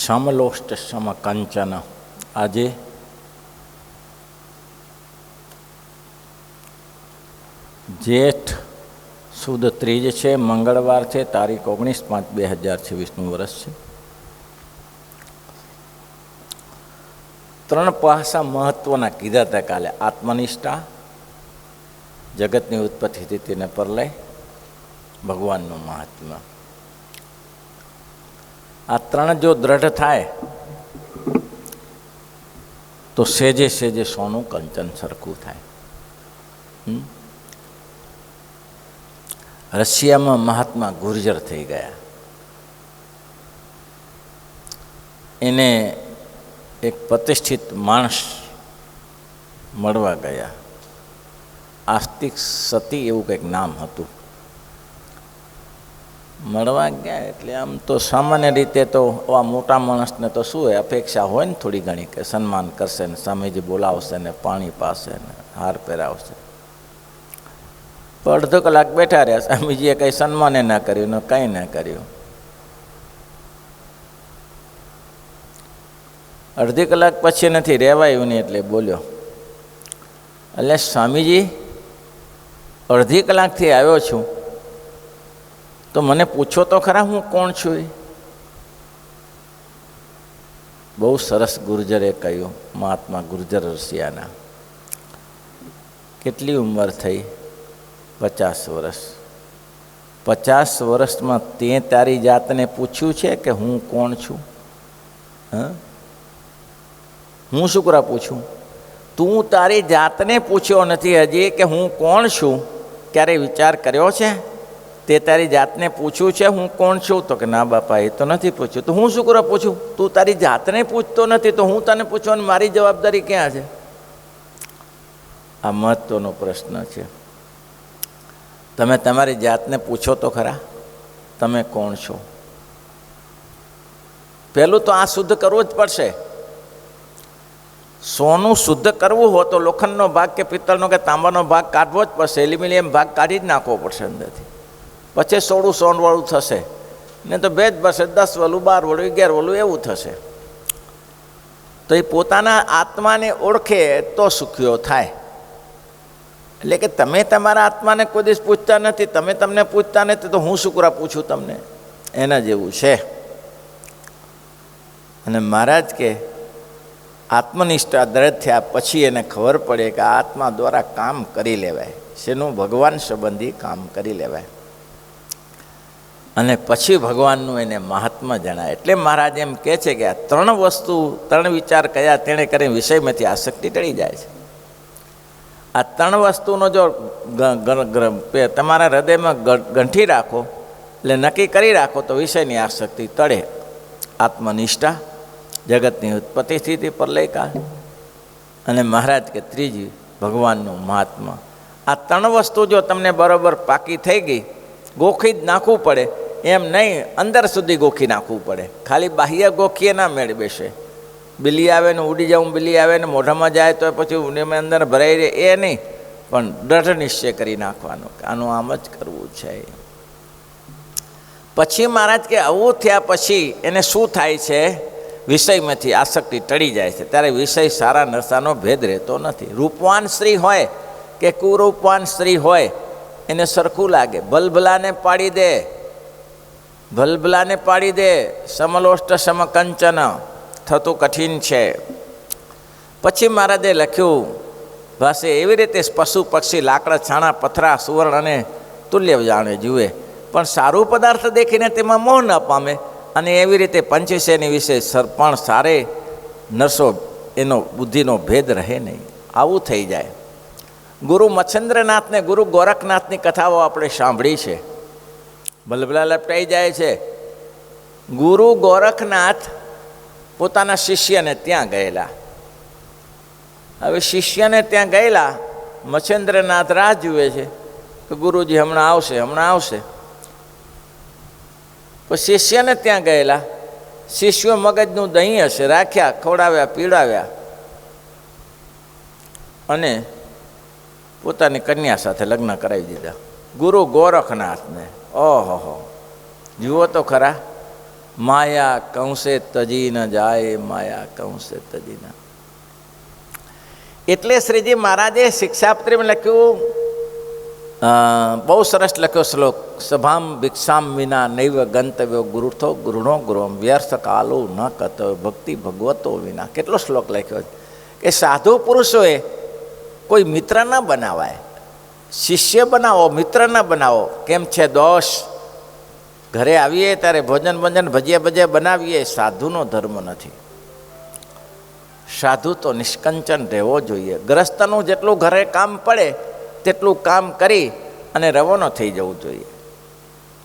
સમલોષ્ટ સમકંચન. આજે જેઠ સુદ ત્રીજ છે, મંગળવાર છે, તારીખ 19/5/2026નું વર્ષ છે. ત્રણ પાસા મહત્વના કીધા હતા કાલે: આત્મનિષ્ઠા, જગતની ઉત્પત્તિ સ્થિતિને પરલય, ભગવાનનું મહાત્મ્ય. આ ત્રણ જો દ્રઢ થાય તો સેજે સેજે સોનું કંચન સરખું થાય. રશિયામાં મહાત્મા ગુર્જર થઈ ગયા. એને એક પ્રતિષ્ઠિત માણસ મળવા ગયા. આસ્તિક સતી એવું કંઈક નામ હતું. મળવા ગયા એટલે આમ તો સામાન્ય રીતે તો આ મોટા માણસને તો શું હોય, અપેક્ષા હોય ને થોડી ઘણી, કે સન્માન કરશે ને સ્વામીજી બોલાવશે ને પાણી પાશે ને હાર પહેરાવશે. પણ અડધો કલાક બેઠા રહ્યા. સ્વામીજીએ કંઈ સન્માને ના કર્યું ને કંઈ ના કર્યું. અડધી કલાક પછી નથી રહેવાયું નહીં એટલે બોલ્યો, એટલે સ્વામીજી અડધી કલાકથી આવ્યો છું તો મને પૂછો તો ખરા હું કોણ છું. બહુ સરસ ગુર્જરે કહ્યું, મહાત્મા ગુર્જર રશિયાના. કેટલી ઉંમર થઈ? 50 વર્ષ. 50 વર્ષમાં તે તારી જાતને પૂછ્યું છે કે હું કોણ છું? હું શું કરા પૂછું? તું તારી જાતને પૂછ્યો નથી હજી કે હું કોણ છું. ક્યારે વિચાર કર્યો છે? તે તારી જાતને પૂછ્યું છે હું કોણ છું? તો કે ના બાપા, એ તો નથી પૂછ્યું. તો હું શું કરવા પૂછું? તું તારી જાતને પૂછતો નથી તો હું તને પૂછવાની મારી જવાબદારી ક્યાં છે? આ મહત્વનો પ્રશ્ન છે. તમે તમારી જાતને પૂછો તો ખરા, તમે કોણ છો? પહેલું તો આ શુદ્ધ કરવું જ પડશે. સોનું શુદ્ધ કરવું હોય તો લોખંડનો ભાગ કે પિત્તળનો કે તાંબાનો ભાગ કાઢવો જ પડશે. એલ્યુમિનિયમ ભાગ કાઢી જ નાખવો પડશે અંદરથી. પછી સોળું સોનવાળું થશે. ને તો ભેદ ભરશે 10 વલું 12 વલું 11 વલું એવું થશે. તો એ પોતાના આત્માને ઓળખે તો સુખ્યો થાય. એટલે કે તમે તમારા આત્માને કોઈ દિવસ પૂછતા નથી, તમે તમને પૂછતા નથી, તો હું શું કરવા પૂછું તમને? એના જેવું છે. અને મહારાજ કે આત્મનિષ્ઠા દ્રઢ થયા પછી એને ખબર પડે કે આ આત્મા દ્વારા કામ કરી લેવાય. શેનું? ભગવાન સંબંધી કામ કરી લેવાય. અને પછી ભગવાનનું એને મહાત્મા જણાય. એટલે મહારાજ એમ કહે છે કે આ ત્રણ વિચાર કયા તેણે કરીને વિષયમાંથી આસક્તિ ટળી જાય છે. આ ત્રણ વસ્તુનો જો તમારા હૃદયમાં ગંઠી રાખો, એટલે નક્કી કરી રાખો, તો વિષયની આસક્તિ ટળે. આત્મનિષ્ઠા, જગતની ઉત્પત્તિ સ્થિતિ પરલયકાળ, અને મહારાજ કે ત્રીજી ભગવાનનું મહાત્મા. આ ત્રણ વસ્તુ જો તમને બરાબર પાકી થઈ ગઈ, ગોખી જ નાખવું પડે. એમ નહીં અંદર સુધી ગોખી નાખવું પડે. ખાલી બાહ્ય ગોખીએ ના મેળ બેસે. બિલ્લી આવે ને ઉડી જાઉં, બિલ્લી આવે ને મોઢામાં જાય તો પછી એમાં અંદર ભરાઈ રહે, એ નહીં. પણ દ્રઢ નિશ્ચય કરી નાખવાનો કે આનું આમ જ કરવું છે. પછી મહારાજ કે આવું થયા પછી એને શું થાય છે? વિષયમાંથી આસક્તિ ટળી જાય છે. ત્યારે વિષય સારા નરસાનો ભેદ રહેતો નથી. રૂપવાન સ્ત્રી હોય કે કુરૂપવાન સ્ત્રી હોય એને સરખું લાગે. ભલભલાને પાડી દે, ભલભલાને પાડી દે. સમલોષ્ટ સમકંચન થતું કઠિન છે. પછી મહારાજે લખ્યું ભાષે એવી રીતે પશુ પક્ષી લાકડા છાણા પથરા સુવર્ણ અને તુલ્ય જાણે જુએ, પણ સારું પદાર્થ દેખીને તેમાં મોહ ન પામે. અને એવી રીતે પંચવિષયની વિશે પણ સારે નરસો એનો બુદ્ધિનો ભેદ રહે નહીં. આવું થઈ જાય. ગુરુ મચ્છેન્દ્રનાથને ગુરુ ગોરખનાથની કથાઓ આપણે સાંભળી છે. ભલભલા લપટાઈ જાય છે. ગુરુ ગોરખનાથ પોતાના શિષ્યને ત્યાં ગયેલા. હવે શિષ્યને ત્યાં ગયેલા, મચ્છેન્દ્રનાથ રાહ જુએ છે કે ગુરુજી હમણાં આવશે, હમણાં આવશે. તો શિષ્યને ત્યાં ગયેલા. શિષ્યો મગજનું દહીં હશે રાખ્યા, ખવડાવ્યા, પીવડાવ્યા, અને પોતાની કન્યા સાથે લગ્ન કરાવી દીધા. ગુરુ ગોરખનાથને. ઓહો, જુઓ તો ખરા, માયા કંસે તજી ન જાય, માયા કંસે તજી ન. એટલે શ્રીજી મહારાજે શિક્ષાપત્રીમાં લખ્યું, બહુ સરસ લખ્યો શ્લોક, સભામ ભિક્ષામ વિના નૈવ ગંતવ્યો ગુરુથો ગુરુનો ગુરુમ વ્યર્થ કાલો ન કર્તવ્ય ભક્તિ ભગવતો વિના. કેટલો શ્લોક લખ્યો છે કે સાધુ પુરુષોએ કોઈ મિત્ર ન બનાવાય, શિષ્ય બનાવો, મિત્ર ન બનાવો. કેમ છે દોષ? ઘરે આવીએ ત્યારે ભોજન ભજીયા બનાવીએ, સાધુનો ધર્મ નથી. સાધુ તો નિષ્કંચન રહેવો જોઈએ. ગ્રસ્તનું જેટલું ઘરે કામ પડે તેટલું કામ કરી અને રવાનો થઈ જવું જોઈએ.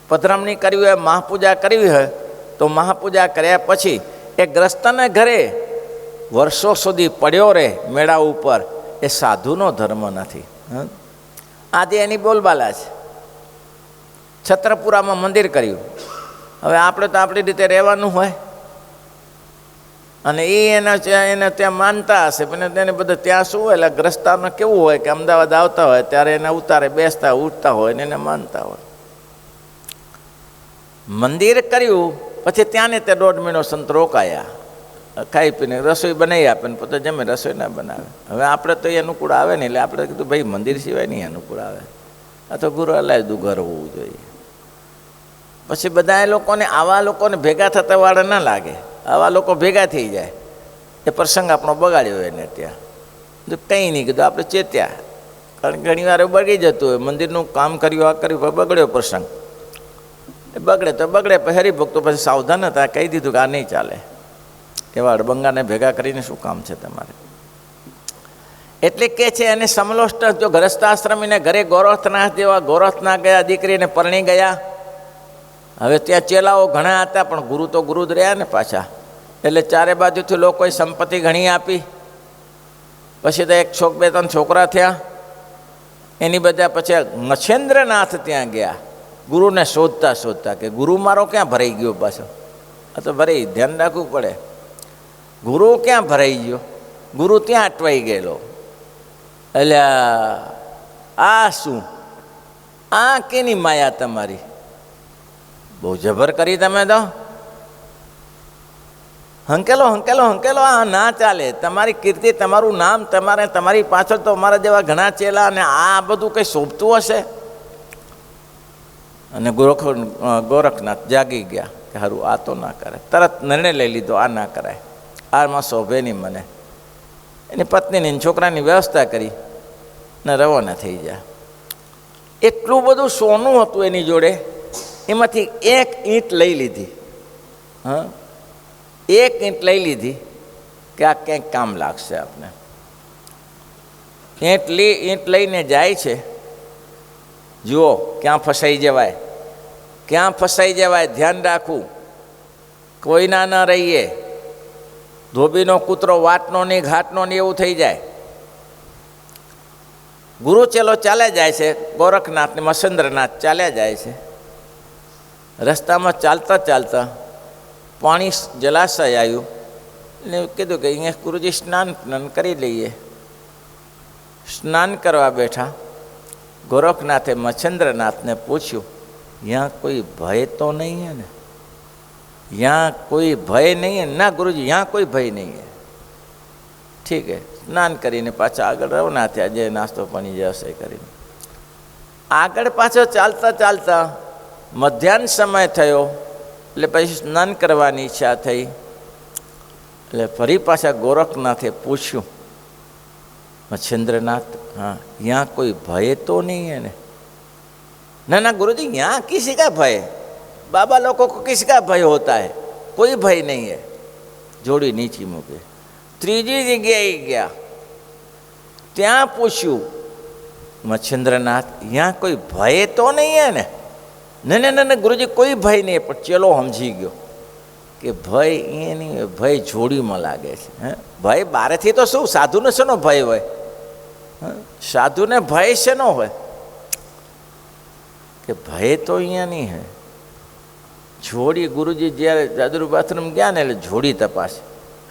પધરામણી કરવી હોય, મહાપૂજા કરવી હોય તો મહાપૂજા કર્યા પછી એ ગ્રસ્તને ઘરે વર્ષો સુધી પડ્યો રહે મેળા ઉપર, એ સાધુનો ધર્મ નથી. આજે એની બોલબાલા છે. છત્રપુરામાં મંદિર કર્યું. હવે આપણે તો આપણી રીતે રહેવાનું હોય, અને એને ત્યાં માનતા હશે, પણ તેને બધા ત્યાં શું હોય, એટલે ગ્રસ્તાને કેવું હોય કે અમદાવાદ આવતા હોય ત્યારે એને ઉતારે, બેસતા ઉઠતા હોય ને એને માનતા હોય. મંદિર કર્યું પછી ત્યાં ને તે 1.5 મહિનો સંત રોકાયા, ખાઈ પીને રસોઈ બનાવી આપે ને પોતે જમે, રસોઈ ના બનાવે. હવે આપણે તો એ અનુકૂળ આવે ને, એટલે આપણે કીધું ભાઈ મંદિર સિવાય નહીં અનુકૂળ આવે, આ તો ગુરુ અલાયદું ઘર હોવું જોઈએ. પછી બધા લોકોને, આવા લોકોને ભેગા થતા વાળા ના લાગે. આવા લોકો ભેગા થઈ જાય, એ પ્રસંગ આપણો બગાડ્યો એને ત્યાં. કંઈ નહીં કીધું, આપણે ચેત્યા, કારણ કે ઘણી વાર બગડી જતું હોય. મંદિરનું કામ કર્યું, આ કર્યું, બગડ્યો પ્રસંગ. એ બગડે તો બગડે, પછી હરિભક્તો પછી સાવધાન હતા, કહી દીધું કે આ નહીં ચાલે, એવા અડબંગાને ભેગા કરીને શું કામ છે તમારે. એટલે કે છે એને સમલોષ્ટ, જો ગ્રસ્તાશ્રમીને ઘરે ગોરખનાથ જેવા ગોરખનાથ ગયા, દીકરીને પરણી ગયા. હવે ત્યાં ચેલાઓ ઘણા હતા, પણ ગુરુ તો ગુરુ જ રહ્યા ને પાછા. એટલે ચારે બાજુથી લોકોએ સંપત્તિ ઘણી આપી. પછી તો 1-2-3 છોકરા થયા. એની બધા પછી મચ્છેન્દ્રનાથ ત્યાં ગયા, ગુરુને શોધતા કે ગુરુ મારો ક્યાં ભરાઈ ગયો પાછો. આ તો ભરાઈ, ધ્યાન રાખવું પડે. ગુરુ ક્યાં ભરાઈ ગયો? ગુરુ ત્યાં અટવાઈ ગયેલો. એટલે આ શું, આ કેની માયા તમારી? બહુ જબર કરી તમે તો. હંકેલો, આ ના ચાલે. તમારી કીર્તિ, તમારું નામ, તમારી પાછળ તો અમારા જેવા ઘણા ચેલા, અને આ બધું કંઈ શોભતું હશે. અને ગોરખનાથ જાગી ગયા કે હારું આ તો ના કરે. તરત નિર્ણય લઈ લીધો, આ ના કરાય, આમાં શોભે નહીં મને. એની પત્નીની છોકરાની વ્યવસ્થા કરી ને રવાના થઈ ગયા. એટલું બધું સોનું હતું એની જોડે, એમાંથી 1 ઈંટ લઈ લીધી. હા, 1 ઈંટ લઈ લીધી કે આ ક્યાંક કામ લાગશે આપને. ઈંટ લઈને જાય છે. જુઓ ક્યાં ફસાઈ જવાય, ધ્યાન રાખવું. કોઈના ન રહીએ. ધોબીનો કૂતરો વાટનો નહીં, ઘાટનો નહીં, એવું થઈ જાય. ગુરુ ચેલો ચાલ્યા જાય છે, ગોરખનાથ ને મચ્છેન્દ્રનાથ ચાલ્યા જાય છે. રસ્તામાં ચાલતા પાણી જલાશય આવ્યું, એટલે કીધું કે અહીંયા ગુરુજી સ્નાન કરી લઈએ. સ્નાન કરવા બેઠા. ગોરખનાથે મચ્છેન્દ્રનાથને પૂછ્યું, यहाँ कोई भय तो नहीं है ना? यहाँ कोई भय नहीं है ना गुरुजी? यहाँ कोई भय नहीं है. ठीक है. સ્નાન કરીને પાછા આગળ રવાના થયા, જે નાસ્તો પાણી જશે કરીને. આગળ પાછો ચાલતા મધ્યાહન સમય થયો, એટલે પછી સ્નાન કરવાની ઈચ્છા થઈ. એટલે ફરી પાછા ગોરખનાથે પૂછ્યું, मच्छेंद्रनाथ, हाँ यहाँ कोई भय तो नहीं है ना? ना गुरुजी यहाँ किसी का भय, बाबा लोगों को किसका भय होता है? कोई भय नहीं है. जोड़ी नीचे मूके. ત્રીજી જગ્યાએ ગયા, ત્યાં પૂછ્યું, મચ્છેન્દ્રનાથ यहाँ कोई भय तो नहीं है ने? नहीं गुरुजी कोई भय नहीं. પણ ચેલો સમજી ગયો કે ભય એ નહીં, ભય જોડીમાં લાગે છે. ભય બારેથી તો શું, સાધુને શેનો ભય હોય? સાધુને ભય શેનો હોય? કે ભય તો અહીંયા નહીં હે. જોડી ગુરુજી જ્યારે જાદુ બાથરૂમ ગયા ને, એટલે જોડી તપાસ,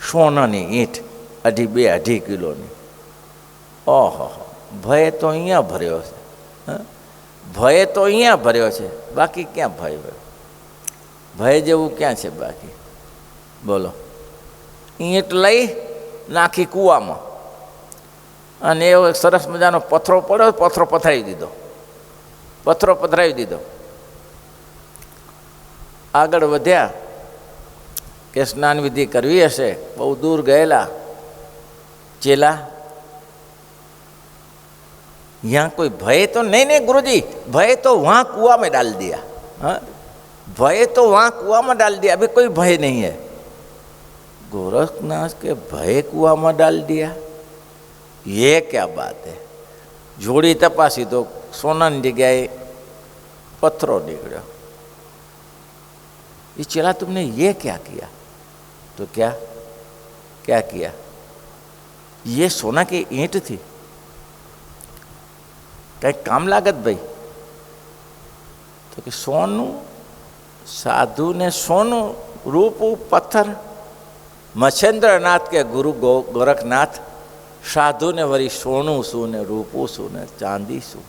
સોનાની ઈંટ 2.5 કિલોની. ઓહો, ભય તો અહીંયા ભર્યો છે. ભય તો અહીંયા ભર્યો છે, બાકી ક્યાં ભય હોય? ભય જેવું ક્યાં છે બાકી? બોલો. ઈંટ લઈ નાખી કૂવામાં, અને એવો એક સરસ મજાનો પથ્થરો પડ્યો, પથ્થરો પથરાવી દીધો. આગળ વધ્યા કે સ્નાન વિધિ કરવી હશે, બહુ દૂર ગયેલા ચેલા, यहाँ कोई भय तो नहीं गुरुजी, भय तो वहाँ कुआं में डाल दिया। हाँ, भय तो वहाँ कुआं में डाल दिया, अभी कोई भय नहीं है। गोरखनाथ के भय कुआं में डाल दिया, ये क्या बात है? जोड़ी तपासी तो सोना की जगह पत्थरों निकलो। ये चला तुमने ये क्या किया? तो क्या किया? ये सोना की ईंट थी, कहीं काम लागत भाई? तो कि सोनू, साधु ने सोनू, रूपू पत्थर, मच्छेंद्रनाथ के गुरु गोरखनाथ, साधु ने वरी सोनू शू ने रूपू शू ने चांदी शू,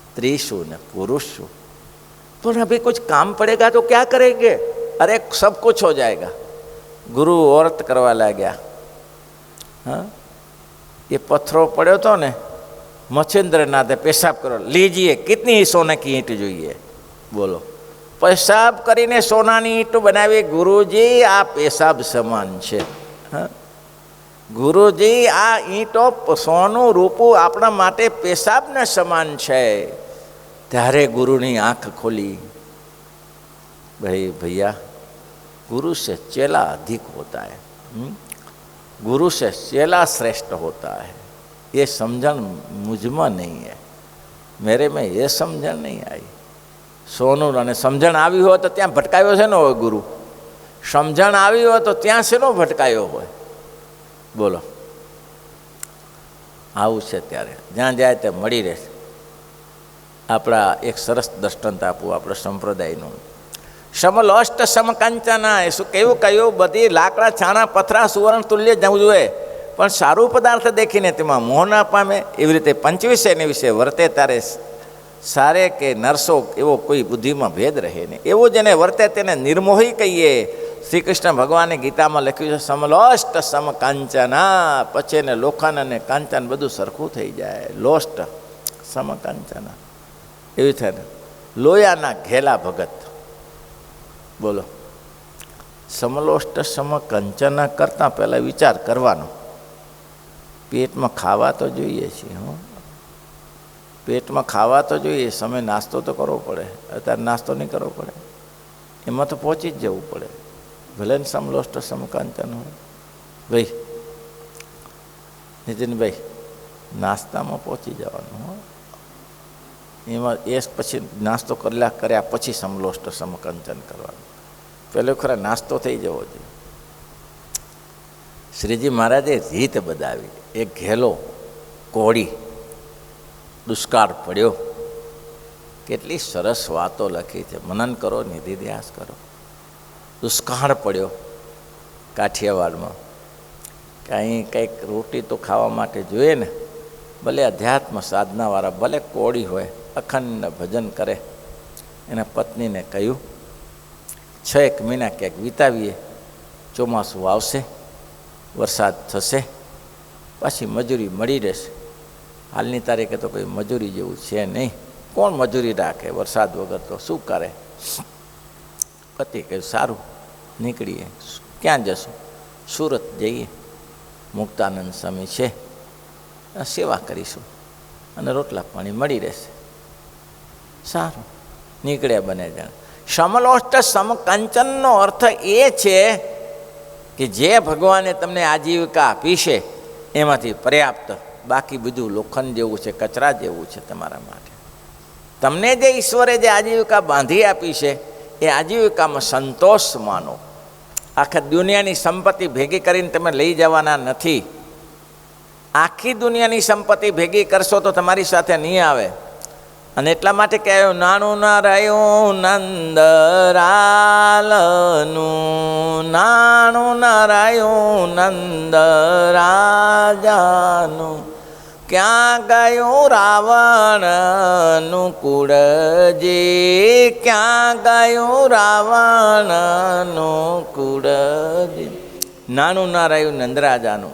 स्त्री शू ने पुरुष शू। तो अभी कुछ काम पड़ेगा तो क्या करेंगे? अरे सब कुछ हो जाएगा। गुरु औरत करवा ला गया। हाँ, ये पत्थरों पड़े तो ने, मच्छेंद्रनाथे पेशाब करो, लीजिए कितनी सोने की ईंट જોઈએ? બોલો. पेशाब કરીને સોનાની ઈંટ બનાવી. ગુરુજી આ પેશાબ સમાન છે. હા, ગુરુજી આ ઈંટો સોનું રૂપું આપણા માટે પેશાબના સમાન છે. ત્યારે ગુરુની આંખ ખોલી. भाई भैया, गुरु से चेला अधिक होता है, गुरु से चेला श्रेष्ठ होता है। ये समझन मुझ में नहीं है, मेरे में ये समझन नहीं आई। सोनू ने समझण आवी हो तो त्या भटकायो छे नो गुरु, समझण आवी हो तो त्या शेनो भटकायो होय? बोलो. आવું છે ત્યારે જ્યાં જાય તે મળી રહેશે. આપણા એક સરસ દૃષ્ટાંત આપું આપણા સંપ્રદાયનું. સમલોષ્ટ સમકાંચના, એ શું કેવું કહ્યું? બધી લાકડા છાણા પથરા સુવર્ણ તુલ્ય જવું જોઈએ, પણ સારું પદાર્થ દેખીને તેમાં મોહ ના પામે. એવી રીતે પંચવિષયને વિશે વર્તે ત્યારે સારે કે નરસો એવો કોઈ બુદ્ધિમાં ભેદ રહે નહીં. એવું જેને વર્તે તેને નિર્મોહી કહીએ. શ્રી કૃષ્ણ ભગવાને ગીતામાં લખ્યું છે સમલોષ્ટ સમકાંચના, પછી એને લોખંડ અને કાંચન બધું સરખું થઈ જાય. લોષ્ટ સમકાંચના એવી થાય ને. લોયાના ઘેલા ભગત. બોલો. સમલોષ્ટ સમકંચના કરતાં પહેલાં વિચાર કરવાનો. પેટમાં ખાવા તો જોઈએ છીએ. હું પેટમાં ખાવા તો જોઈએ, સમય નાસ્તો તો કરવો પડે. અત્યારે નાસ્તો નહીં કરવો પડે, એમાં તો પહોંચી જ જવું પડે. ભલે ને સમલોષ્ટ સમકાંચન હોય. ભાઈ નીતિનભાઈ, નાસ્તામાં પહોંચી જવાનું હો. એમાં એ પછી નાસ્તો કર્યા પછી સમલોષ્ટ સમકંચન કરવાનું. પહેલો ખરા નાસ્તો થઈ જવો જોઈએ. શ્રીજી મહારાજે રીત બતાવી. એક ઘેલો કોળી, દુષ્કાળ પડ્યો. કેટલી સરસ વાતો લખી છે, મનન કરો, નિધિધ્યાસ કરો. દુષ્કાળ પડ્યો કાઠિયાવાડમાં, કે અહીં કંઈક રોટી તો ખાવા માટે જોઈએ ને. ભલે અધ્યાત્મ સાધનાવાળા, ભલે કોળી હોય, અખંડ ભજન કરે. એના પત્નીને કહ્યું 6 મહિના ક્યાંક વિતાવીએ, ચોમાસું આવશે, વરસાદ થશે, પાછી મજૂરી મળી રહેશે. હાલની તારીખે તો કોઈ મજૂરી જેવું છે નહીં. કોણ મજૂરી રાખે વરસાદ વગર? તો શું કરે? પતિ કહ્યું સારું, નીકળીએ. ક્યાં જશું? સુરત જઈએ, મુક્તાનંદ સ્વામી છે, સેવા કરીશું અને રોટલા પાણી મળી રહેશે. સારું, નીકળ્યા બને જણ. સમલોષ્ટ સમકંચનનો અર્થ એ છે કે જે ભગવાને તમને આજીવિકા આપી છે એમાંથી પર્યાપ્ત, બાકી બધું લોખંડ જેવું છે, કચરા જેવું છે તમારા માટે. તમને જે ઈશ્વરે જે આજીવિકા બાંધી આપી છે એ આજીવિકામાં સંતોષ માનો. આખા દુનિયાની સંપત્તિ ભેગી કરીને તમે લઈ જવાના નથી. આખી દુનિયાની સંપત્તિ ભેગી કરશો તો તમારી સાથે નહીં આવે. અને એટલા માટે કહેવાયું નાનું ના રહ્યું નંદરાલનું, નાનું ના રહ્યું નંદ રાજાનું, ક્યાં ગયું રાવણનું કુળજી, ક્યાં ગયું રાવણનું કુળજી. નાનું ના રહ્યું નંદરાજાનું,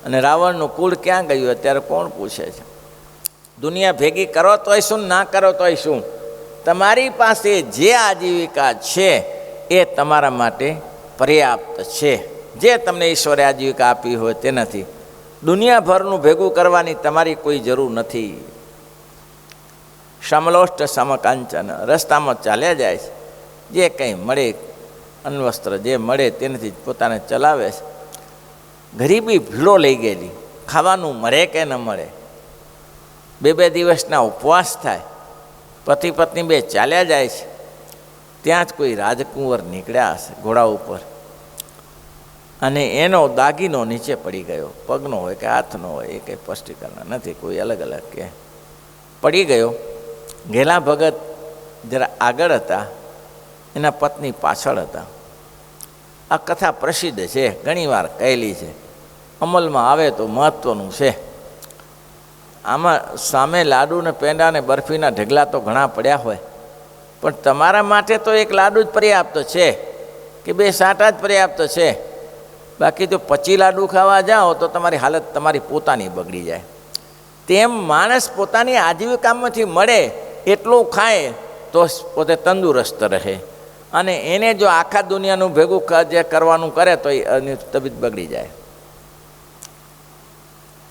અને રાવણનું કુળ ક્યાં ગયું અત્યારે કોણ પૂછે છે? દુનિયા ભેગી કરો તોય શું, ના કરો તોય શું, તમારી પાસે જે આજીવિકા છે એ તમારા માટે પર્યાપ્ત છે. જે તમને ઈશ્વરે આજીવિકા આપી હોય તેનાથી દુનિયાભરનું ભેગું કરવાની તમારી કોઈ જરૂર નથી. સમલોષ્ટ સમકાંચન, રસ્તામાં ચાલ્યા જાય છે, જે કંઈ મળે અન્વસ્ત્ર જે મળે તેનાથી પોતાને ચલાવે છે. ગરીબી ભીડો લઈ ગયેલી, ખાવાનું મળે કે ન મળે, બે દિવસના ઉપવાસ થાય, પતિ પત્ની બે ચાલ્યા જાય છે. ત્યાં જ કોઈ રાજકુંવર નીકળ્યા હશે ઘોડા ઉપર, અને એનો દાગીનો નીચે પડી ગયો, પગનો હોય કે હાથનો હોય એ કંઈ સ્પષ્ટીકરણ નથી, કોઈ અલગ અલગ કે પડી ગયો. ઘેલા ભગત જરા આગળ હતા, એના પત્ની પાછળ હતા. આ કથા પ્રસિદ્ધ છે, ઘણીવાર કહેલી છે, અમલમાં આવે તો મહત્ત્વનું છે. આમાં સામે લાડુ ને પેંડા ને બરફીના ઢગલા તો ઘણા પડ્યા હોય, પણ તમારા માટે તો એક લાડુ જ પર્યાપ્ત છે કે બે સાટા જ પર્યાપ્ત છે. બાકી જો 25 લાડુ ખાવા જાઓ તો તમારી હાલત તમારી પોતાની બગડી જાય. તેમ માણસ પોતાની આજીવિકામાંથી મળે એટલું ખાય તો પોતે તંદુરસ્ત રહે, અને એને જો આખા દુનિયાનું ભેગું જે કરવાનું કરે તો એની તબિયત બગડી જાય.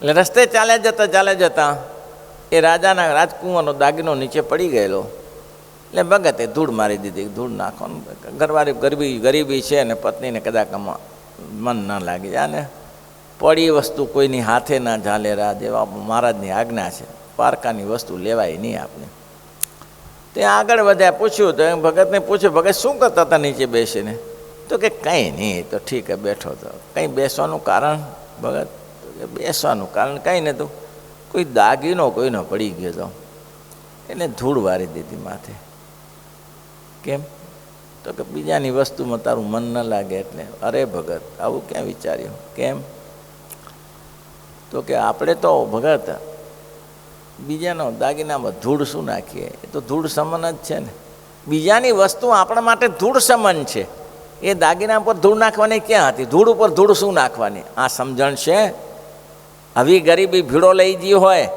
એટલે રસ્તે ચાલ્યા જતાં એ રાજાના રાજકુંવરનો દાગીનો નીચે પડી ગયેલો. એટલે ભગતે ધૂળ મારી દીધી, ધૂળ નાખવાનું, ઘરવાળી ગરીબી છે ને પત્નીને કદાચ મન ન લાગી જાય ને પડી વસ્તુ કોઈની હાથે ના ઝાલે. જેવા મહારાજની આજ્ઞા છે, પારકાની વસ્તુ લેવાય નહીં આપને. ત્યાં આગળ વધ્યા, પૂછ્યું તો ભગતને પૂછ્યું, ભગત શું કરતા હતા નીચે બેસીને? તો કે કંઈ નહીં, તો ઠીક હે બેઠો હતો. કંઈ બેસવાનું કારણ? ભગત બેસવાનું કારણ કંઈ નહોતું, કોઈ દાગીનો કોઈનો પડી ગયો હતો એટલે ધૂળ વારી દીધી માથે. કેમ? તો કે બીજાની વસ્તુમાં તારું મન ન લાગે એટલે. અરે ભગત આવું ક્યાં વિચાર્યું? કેમ? તો કે આપણે તો ભગત બીજાનો દાગીનામાં ધૂળ શું નાખીએ? એ તો ધૂળ સમાન જ છે ને. બીજાની વસ્તુ આપણા માટે ધૂળ સમાન છે, એ દાગીના પર ધૂળ નાખવાની ક્યાં હતી? ધૂળ ઉપર ધૂળ શું નાખવાની? આ સમજણ છે? આવી ગરીબી ભીડો લઈ ગઈ હોય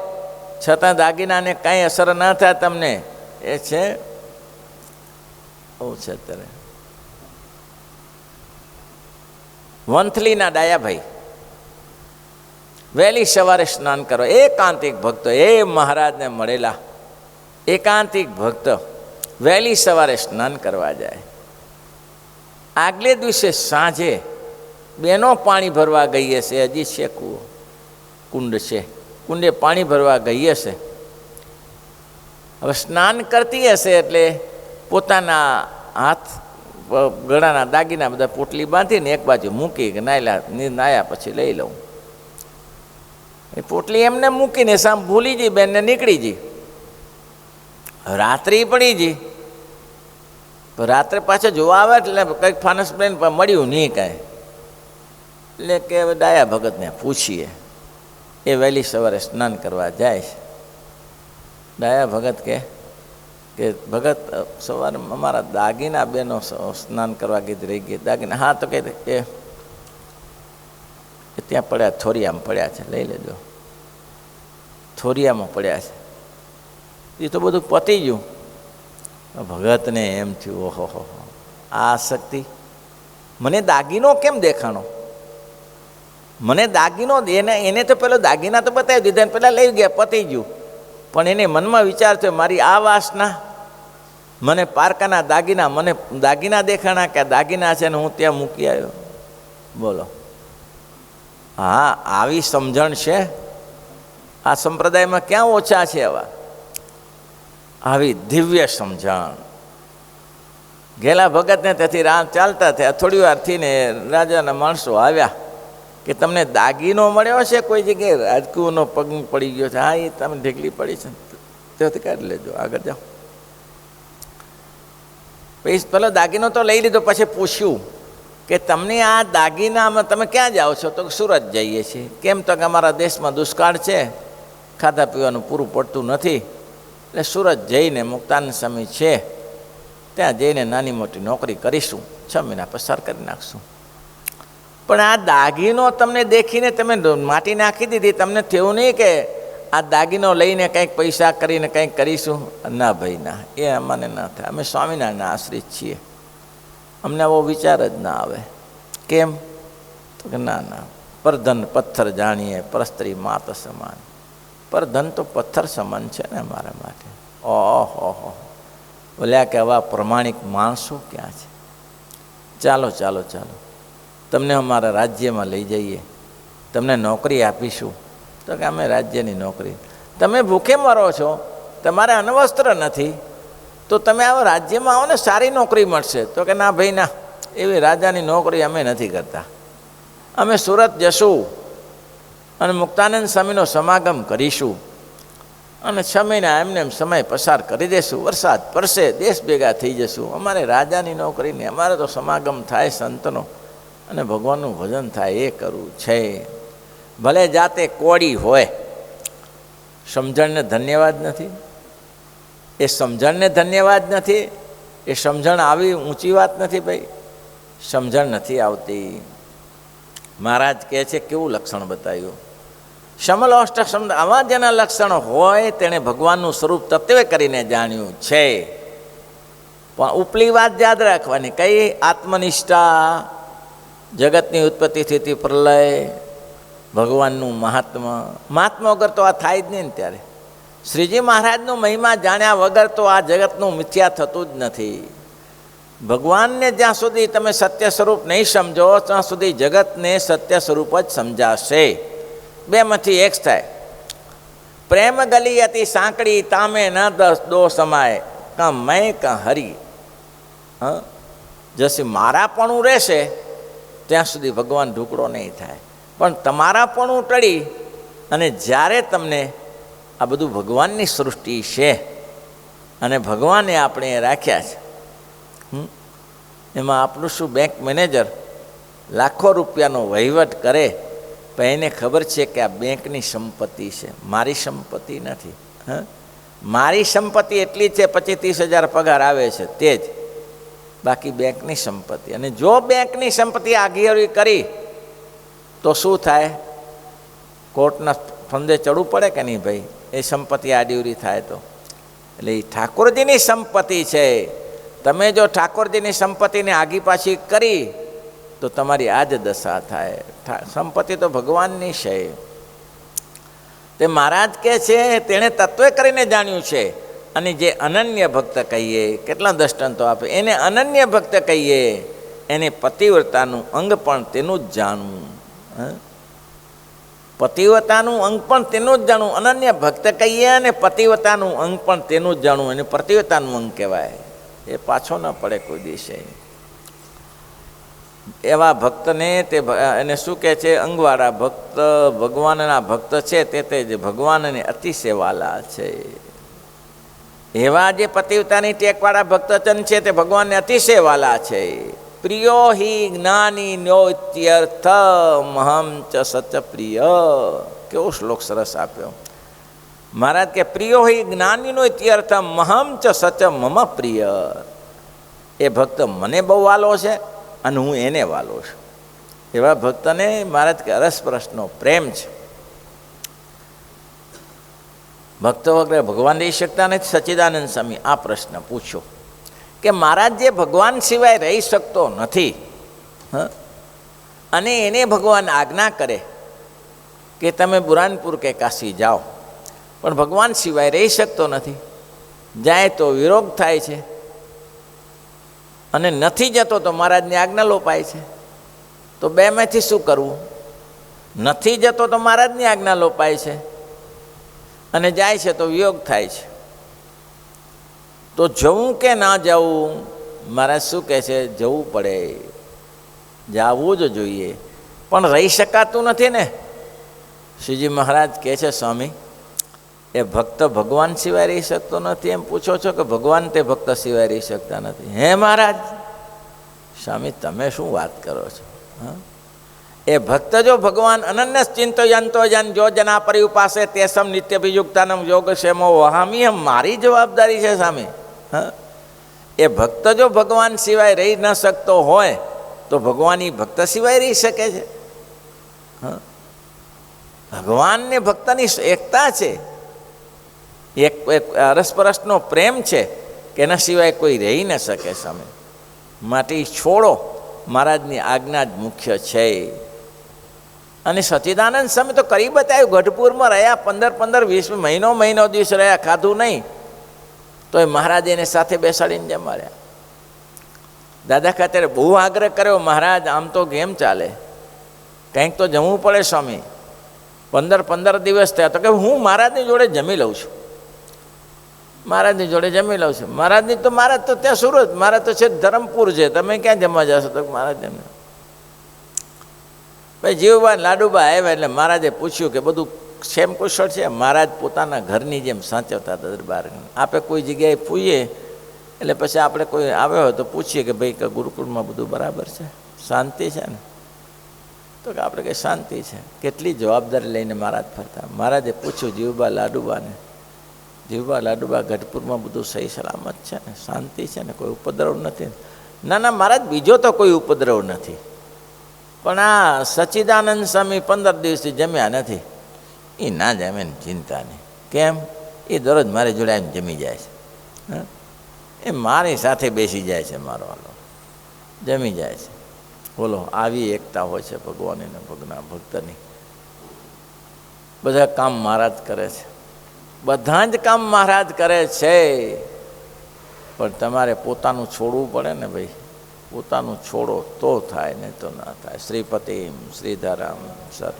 છતાં દાગીનાને કાંઈ અસર ન થાય તમને, એ છે બહુ છે. અત્યારે વંથલીના ડાયાભાઈ વહેલી સવારે સ્નાન કરવા, એકાંતિક ભક્તો, એ મહારાજને મળેલા એકાંતિક ભક્ત વહેલી સવારે સ્નાન કરવા જાય. આગલે દિવસે સાંજે બેનો પાણી ભરવા ગઈ હશે, હજી છે કૂવો, કુંડ છે, કુંડે પાણી ભરવા ગઈ હશે. હવે સ્નાન કરતી હશે એટલે પોતાના હાથ ગળાના દાગીના બધા પોટલી બાંધીને એક બાજુ મૂકી કે નાયા પછી લઈ લઉં. એ પોટલી એમને મૂકીને સામ ભૂલી જઈ, બેનને નીકળી જઈ. રાત્રિ પડી જઈ, રાત્રે પાછા જોવા આવે એટલે કંઈક ફાનસ પ્લેન પણ મળ્યું નહીં કાંઈ. એટલે કે હવે ડાયા ભગતને પૂછીએ. એ વહેલી સવારે સ્નાન કરવા જાય છે. ડાયા ભગત કે ભગત સવારે અમારા દાગીના બેનો સ્નાન કરવા કીધું રહી ગઈ. દાગીના? હા. તો કે ત્યાં પડ્યા, થોરિયામાં પડ્યા છે, લઈ લેજો. થોરિયામાં પડ્યા છે. એ તો બધું પતી ગયું. ભગતને એમ થયું, ઓહો હો, આ આસક્તિ મને દાગીનો કેમ દેખાણો? મને દાગીનો એને તો પેલો દાગીના તો બતાવી દીધા, પેલા લઈ ગયા, પતી ગયું. પણ એને મનમાં વિચાર થયો, મારી આ વાસના, મને પારકાના દાગીના, મને દાગીના દેખાણા કે દાગીના છે ને હું ત્યાં મૂકી આવ્યો. બોલો, હા આવી સમજણ છે આ સંપ્રદાયમાં? ક્યાં ઓછા છે આવા? આવી દિવ્ય સમજણ. ઘેલા ભગતને ત્યાંથી રામ ચાલતા થયા, થોડી વાર થઈને રાજાના માણસો આવ્યા કે તમને દાગીનો મળ્યો છે કોઈ જગ્યાએ? રાજકુંવરનો પગ પડી ગયો છે. હા, એ તમે ઢેકલી પડી છે ત્યાંથી કાઢી લેજો, આગળ જાઓ. પછી પેલો દાગીનો તો લઈ લીધો. પછી પૂછ્યું કે તમને આ દાગીનામાં તમે ક્યાં જાઓ છો? તો સુરત જઈએ છીએ. કેમ? તો કે અમારા દેશમાં દુષ્કાળ છે ખાધા પીવાનું પૂરું પડતું નથી, એટલે સુરત જઈને મુક્તાનંદ સ્વામી છે ત્યાં જઈને નાની મોટી નોકરી કરીશું, 6 મહિના પસાર કરી નાખશું. પણ આ દાગીનો તમને દેખીને તમે માટી નાખી દીધી, તમને થયું નહીં કે આ દાગીનો લઈને કંઈક પૈસા કરીને કંઈક કરીશું? ના ભાઈ ના, એ અમને ના થાય. અમે સ્વામિનારાયણના આશ્રિત છીએ, અમને આવો વિચાર જ ના આવે. કેમ? તો કે ના ના, પરધન પથ્થર જાણીએ પરસ્ત્રી માત સમાન. પરધન તો પથ્થર સમાન છે ને અમારા માટે. ઓહો, બોલ્યા કે આવા પ્રમાણિક માણસો ક્યાં છે? ચાલો ચાલો ચાલો, તમને અમારા રાજ્યમાં લઈ જઈએ, તમને નોકરી આપીશું. તો કે અમે રાજ્યની નોકરી? તમે ભૂખે મરો છો, તમારે અન્વસ્ત્ર નથી, તો તમે આવો રાજ્યમાં આવો ને, સારી નોકરી મળશે. તો કે ના ભાઈ ના, એવી રાજાની નોકરી અમે નથી કરતા. અમે સુરત જશું અને મુક્તાનંદ સ્વામીનો સમાગમ કરીશું અને 6 મહિના એમને એમ સમય પસાર કરી દઈશું. વરસાદ પડશે, દેશ ભેગા થઈ જશું. અમારે રાજાની નોકરી નહીં, અમારે તો સમાગમ થાય સંતનો અને ભગવાનનું ભજન થાય એ કરવું છે. ભલે જાતે કોડી હોય, સમજણને ધન્યવાદ નથી. એ સમજણને ધન્યવાદ નથી. એ સમજણ આવી ઊંચી વાત નથી ભાઈ, સમજણ નથી આવતી. મહારાજ કહે છે કેવું લક્ષણ બતાવ્યું? સમલોષ્ટક શબ્દ, આવા જેના લક્ષણ હોય તેણે ભગવાનનું સ્વરૂપ તત્વે કરીને જાણ્યું છે. પણ ઉપલી વાત યાદ રાખવાની, કઈ? આત્મનિષ્ઠા, જગતની ઉત્પત્તિ સ્થિતિ પ્રલય, ભગવાનનું મહાત્મા. મહાત્મા વગર તો આ થાય જ નહીં ને. ત્યારે શ્રીજી મહારાજનો મહિમા જાણ્યા વગર તો આ જગતનું મિથ્યા થતું જ નથી. ભગવાનને જ્યાં સુધી તમે સત્ય સ્વરૂપ નહીં સમજો ત્યાં સુધી જગતને સત્ય સ્વરૂપ જ સમજાશે. બેમાંથી એક થાય. પ્રેમ ગલી હતી સાંકડી, તામે ન દો સમાય, ક મેં ક હરી. જશે મારાપણું રહેશે ત્યાં સુધી ભગવાન ઢુકડો નહીં થાય. પણ તમારાપણું ટળી અને જ્યારે તમને આ બધું ભગવાનની સૃષ્ટિ છે અને ભગવાને આપણે રાખ્યા છે, એમાં આપણું શું? બેંક મેનેજર લાખો રૂપિયાનો વહીવટ કરે, પણ એને ખબર છે કે આ બેંકની સંપત્તિ છે, મારી સંપત્તિ નથી. મારી સંપત્તિ એટલી છે, 25-30 હજાર પગાર આવે છે તે જ, બાકી બેંકની સંપત્તિ. અને જો બેંકની સંપત્તિ આગિયારી કરી તો શું થાય? કોર્ટના ફંદે ચડવું પડે કે નહીં ભાઈ? એ સંપત્તિ આડીવરી થાય તો. એટલે એ ઠાકોરજીની સંપત્તિ છે. તમે જો ઠાકોરજીની સંપત્તિને આગી પાછી કરી તો તમારી આ જ દશા થાય. સંપત્તિ તો ભગવાનની છે. તે મહારાજ કહે છે તેણે તત્વે કરીને જાણ્યું છે. અને જે અનન્ય ભક્ત કહીએ, કેટલા દ્રષ્ટાંતો આપે, એને અનન્ય ભક્ત કહીએ, એને પતિવ્રતાનું અંગ પણ તેનું જ જાણવું. પતિવ્રતાનું અંગ પણ તેનું જ જાણવું. અનન્ય ભક્ત કહીએ અને પતિવ્રતાનું અંગ પણ તેનું જ જાણવું, એને પતિવ્રતાનું અંગ કહેવાય. એ પાછો ન પડે કોઈ દિવસે. એવા ભક્તને તે એને શું કહે છે? અંગવાળા ભક્ત ભગવાનના ભક્ત છે, તે જ ભગવાનને અતિશયવાલા છે. એવા જે પતિવ્રતાની ટેકવાળા ભક્તજન છે તે ભગવાનને અતિશયવાલા છે. પ્રિયો હિ જ્ઞાની ન્યોત્યર્થ મહમ ચ સચ પ્રિય. કેવો શ્લોક સરસ આપ્યો મહારાજ કે પ્રિયો હિ જ્ઞાનીનો ઇત્યર્થ મહમ ચ સચ મમ પ્રિય. એ ભક્ત મને બહુ વાલો છે અને હું એને વાલો છું. એવા ભક્તને મહારાજ કે અરસપરસનો પ્રેમ છે. ભક્તો વગર ભગવાન રહી શકતા નથી. સચ્ચિદાનંદ સ્વામી આ પ્રશ્ન પૂછ્યો કે મહારાજ જે ભગવાન સિવાય રહી શકતો નથી અને એને ભગવાન આજ્ઞા કરે કે તમે બુરાનપુર કે કાશી જાઓ, પણ ભગવાન સિવાય રહી શકતો નથી, જાય તો વિરોગ થાય છે અને નથી જતો તો મહારાજની આજ્ઞા લોપાય છે. તો બેમાંથી શું કરવું? નથી જતો તો મહારાજની આજ્ઞા લોપાય છે અને જાય છે તો વિયોગ થાય છે. તો જવું કે ના જવું? મહારાજ શું કહે છે? જવું પડે, જવું જ જોઈએ, પણ રહી શકાતું નથી ને. શ્રીજી મહારાજ કહે છે સ્વામી એ ભક્ત ભગવાન સિવાય રહી શકતો નથી એમ પૂછો છો કે ભગવાન તે ભક્ત સિવાય રહી શકતા નથી? હે મહારાજ! સ્વામી તમે શું વાત કરો છો? એ ભક્ત જો ભગવાન અનન્ય ચિંતયંતો જન જો જના પરિઉપાસે તેસમ નિત્યભિયુક્તાનમ યોગક્ષેમો વહામી મારી જવાબદારી છે સામે. હા, એ ભક્ત જો ભગવાન સિવાય રહી ન શકતો હોય તો ભગવાન એ ભક્ત સિવાય રહી શકે છે? હા, ભગવાનને ભક્તની એકતા છે, એક અરસપરસનો પ્રેમ છે કે એના સિવાય કોઈ રહી ન શકે સામે. માટે છોડો મહારાજની આજ્ઞા જ મુખ્ય છે. અને સચ્ચિદાનંદ સ્વામી તો કરી બતાવ્યું. ગઢપુરમાં રહ્યા 15-20 મહિનો દિવસ રહ્યા, ખાધું નહીં તો એ મહારાજ એને સાથે બેસાડીને જમાડ્યા. દાદા ખાતરે બહુ આગ્રહ કર્યો, મહારાજ આમ તો કેમ ચાલે, કંઈક તો જમવું પડે સ્વામી. 15 દિવસ થયા તો કે હું મહારાજની જોડે જમી લઉં છું, મહારાજની જોડે જમી લઉં છું. મહારાજની તો મહારાજ તો ત્યાં સુરત, મહારાજ તો છે ધરમપુર છે, તમે ક્યાં જમવા જશો? તો મહારાજ એમને ભાઈ જીવબા લાડુબા આવ્યા એટલે મહારાજે પૂછ્યું કે બધું સેમ કુશળ છે? મહારાજ પોતાના ઘરની જેમ સાચવતા હતા દરબાર. આપણે કોઈ જગ્યાએ પૂછીએ એટલે પછી આપણે કોઈ આવ્યો હોય તો પૂછીએ કે ભાઈ કે ગુરુકુળમાં બધું બરાબર છે, શાંતિ છે ને? તો કે આપણે કંઈ શાંતિ છે. કેટલી જવાબદારી લઈને મહારાજ ફરતા. મહારાજે પૂછ્યું જીવબા લાડુબાને, જીવબા લાડુબા ગઢપુરમાં બધું સહી સલામત છે ને, શાંતિ છે ને, કોઈ ઉપદ્રવ નથી? ના ના મહારાજ, બીજો તો કોઈ ઉપદ્રવ નથી, પણ આ સચ્ચિદાનંદ સ્વામી 15 દિવસથી જમ્યા નથી. એ ના જમે ને ચિંતા નહીં. કેમ? એ દરરોજ મારી જોડે આવીને જમી જાય છે, એ મારી સાથે બેસી જાય છે, મારો હાલો જમી જાય છે. બોલો, આવી એકતા હોય છે ભગવાનની ભક્તની. બધા કામ મહારાજ કરે છે, બધા જ કામ મહારાજ કરે છે, પણ તમારે પોતાનું છોડવું પડે ને ભાઈ. પોતાનું છોડો તો થાય, નહીં તો ના થાય. શ્રીપતિ શ્રીધરામ સર.